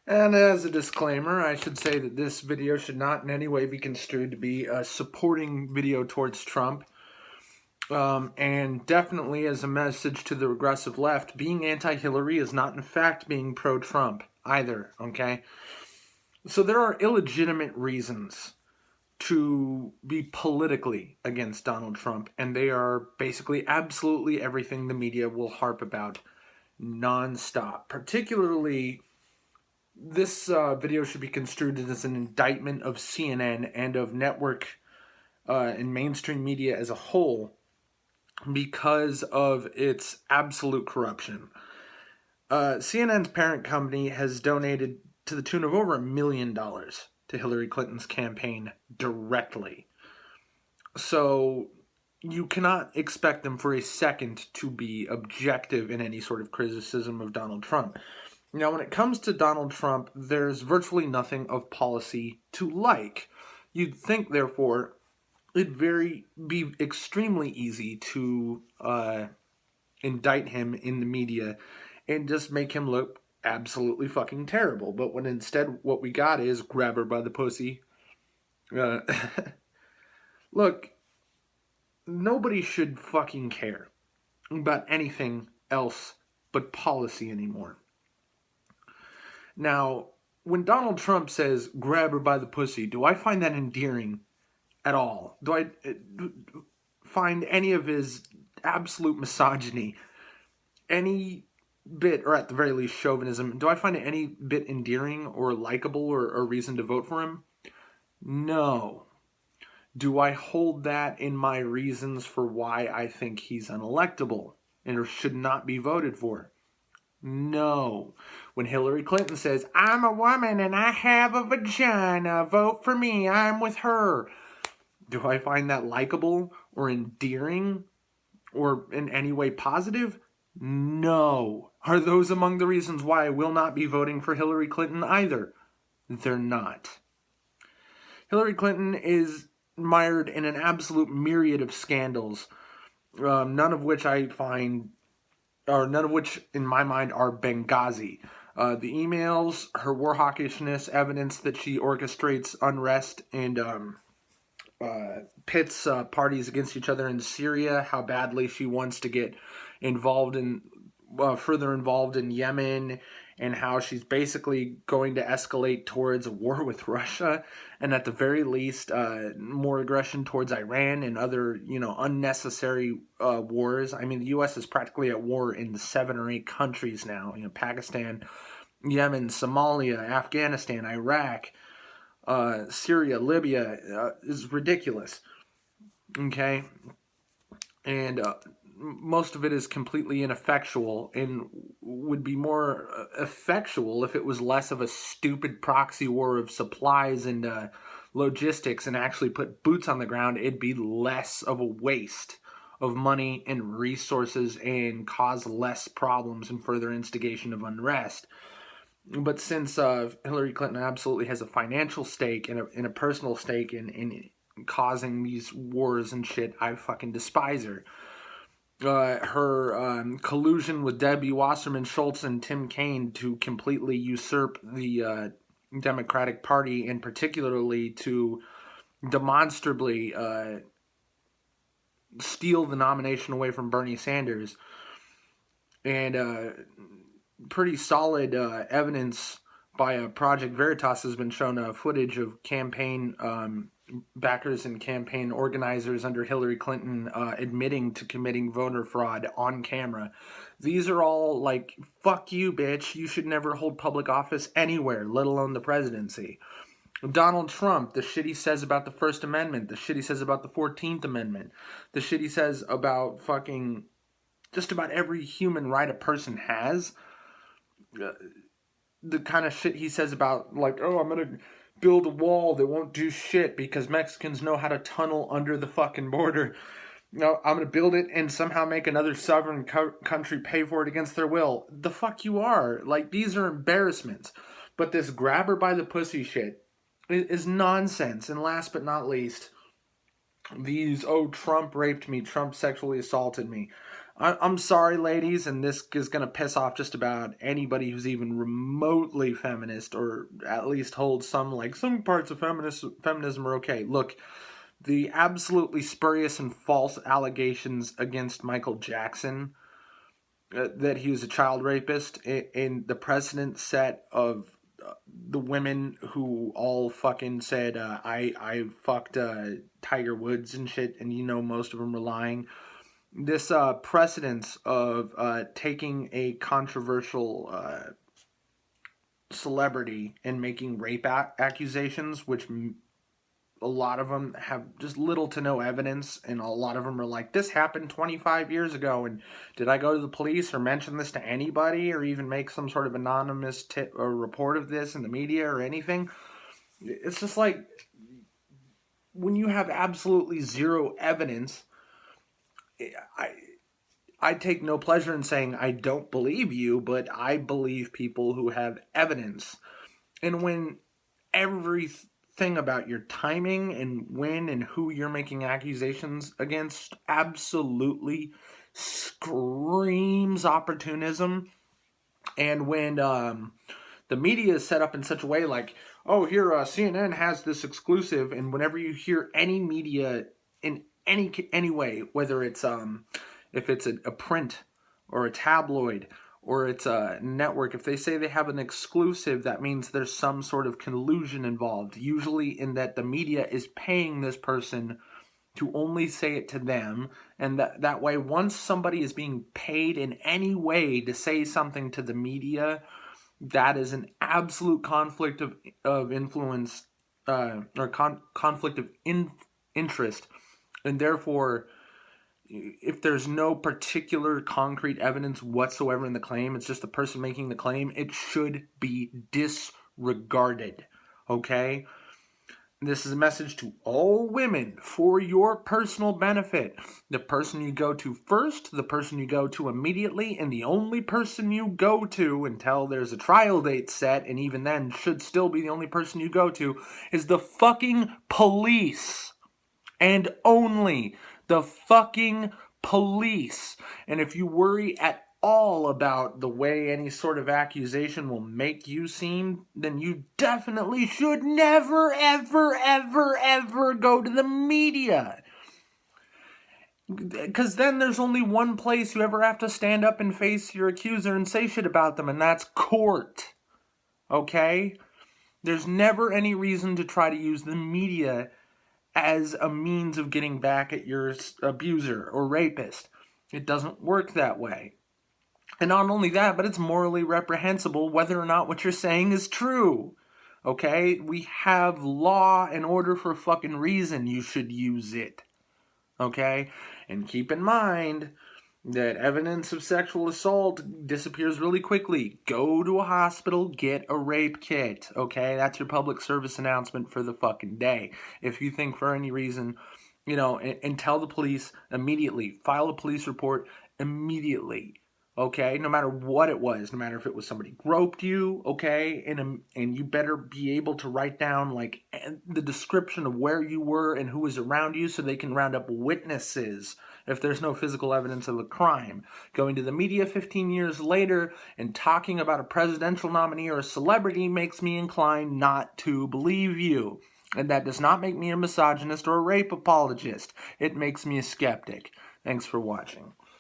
And as a disclaimer, I should say that this video should not in any way be construed to be a supporting video towards Trump. And definitely as a message to the regressive left, being anti-Hillary is not in fact being pro-Trump either, okay? So there are illegitimate reasons to be politically against Donald Trump, and they are basically absolutely everything the media will harp about nonstop. Particularly, this video should be construed as an indictment of CNN and of network and mainstream media as a whole because of its absolute corruption. CNN's parent company has donated to the tune of over $1 million to Hillary Clinton's campaign directly. So you cannot expect them for a second to be objective in any sort of criticism of Donald Trump. Now, when it comes to Donald Trump, there's virtually nothing of policy to like. You'd think, therefore, it'd be extremely easy to indict him in the media and just make him look absolutely fucking terrible. But when instead what we got is grab her by the pussy. Look, nobody should fucking care about anything else but policy anymore. Now, when Donald Trump says grab her by the pussy, do I find that endearing at all? Do I find any of his absolute misogyny any bit, or at the very least chauvinism, do I find it any bit endearing or likable or a reason to vote for him? No. Do I hold that in my reasons for why I think he's unelectable and should not be voted for? No. When Hillary Clinton says, I'm a woman and I have a vagina, vote for me, I'm with her. Do I find that likable or endearing or in any way positive? No. Are those among the reasons why I will not be voting for Hillary Clinton either? They're not. Hillary Clinton is mired in an absolute myriad of scandals, none of which in my mind are Benghazi. The emails, her war hawkishness, evidence that she orchestrates unrest and pits parties against each other in Syria, how badly she wants to get further involved in Yemen, and how she's basically going to escalate towards a war with Russia, and at the very least, more aggression towards Iran and other, unnecessary wars. I mean, the U.S. is practically at war in 7 or 8 countries now. Pakistan, Yemen, Somalia, Afghanistan, Iraq, Syria, Libya is ridiculous. Okay? And most of it is completely ineffectual and would be more effectual if it was less of a stupid proxy war of supplies and logistics and actually put boots on the ground. It'd be less of a waste of money and resources and cause less problems and further instigation of unrest. But since Hillary Clinton absolutely has a financial stake and a personal stake in causing these wars and shit, I fucking despise her. Her collusion with Debbie Wasserman Schultz and Tim Kaine to completely usurp the Democratic Party, and particularly to demonstrably steal the nomination away from Bernie Sanders, and pretty solid evidence by Project Veritas has been shown, footage of campaign backers and campaign organizers under Hillary Clinton admitting to committing voter fraud on camera. These are all like, fuck you, bitch. You should never hold public office anywhere, let alone the presidency. Donald Trump, the shit he says about the First Amendment, the shit he says about the 14th Amendment, the shit he says about fucking just about every human right a person has. The kind of shit he says about, like, oh, I'm going to build a wall that won't do shit because Mexicans know how to tunnel under the fucking border. No, I'm going to build it and somehow make another sovereign country pay for it against their will. The fuck you are. Like, these are embarrassments. But this grab her by the pussy shit is nonsense. And last but not least, these, Trump raped me, Trump sexually assaulted me. I'm sorry, ladies, and this is going to piss off just about anybody who's even remotely feminist, or at least holds some parts of feminism are okay. Look, the absolutely spurious and false allegations against Michael Jackson, that he was a child rapist, in the precedent set of the women who all fucking said, I fucked Tiger Woods and shit, and most of them were lying. This precedence of taking a controversial celebrity and making rape accusations, which a lot of them have just little to no evidence, and a lot of them are like, this happened 25 years ago, and did I go to the police or mention this to anybody or even make some sort of anonymous tip or report of this in the media or anything? It's just like, when you have absolutely zero evidence, I take no pleasure in saying I don't believe you, but I believe people who have evidence. And when everything about your timing and when and who you're making accusations against absolutely screams opportunism, and when the media is set up in such a way like, oh, here CNN has this exclusive, and whenever you hear any media in any way, whether it's if it's a print or a tabloid or it's a network, if they say they have an exclusive, that means there's some sort of collusion involved, usually in that the media is paying this person to only say it to them, and that way, once somebody is being paid in any way to say something to the media, that is an absolute conflict of influence, or conflict of interest, and therefore, if there's no particular concrete evidence whatsoever in the claim, it's just the person making the claim, it should be disregarded, okay? This is a message to all women for your personal benefit. The person you go to first, the person you go to immediately, and the only person you go to until there's a trial date set, and even then should still be the only person you go to, is the fucking police. And only the fucking police. And if you worry at all about the way any sort of accusation will make you seem, then you definitely should never, ever, ever, ever go to the media. Because then there's only one place you ever have to stand up and face your accuser and say shit about them, and that's court. Okay? There's never any reason to try to use the media as a means of getting back at your abuser or rapist. It doesn't work that way. And not only that, but it's morally reprehensible whether or not what you're saying is true. Okay? We have law and order for a fucking reason. You should use it. Okay? And keep in mind that evidence of sexual assault disappears really quickly. Go to a hospital, get a rape kit. Okay? That's your public service announcement for the fucking day. If you think for any reason, and tell the police immediately. File a police report immediately. Okay, no matter what it was, no matter if it was somebody groped you, okay, and you better be able to write down like the description of where you were and who was around you, so they can round up witnesses if there's no physical evidence of a crime. Going to the media 15 years later and talking about a presidential nominee or a celebrity makes me inclined not to believe you. And that does not make me a misogynist or a rape apologist. It makes me a skeptic. Thanks for watching.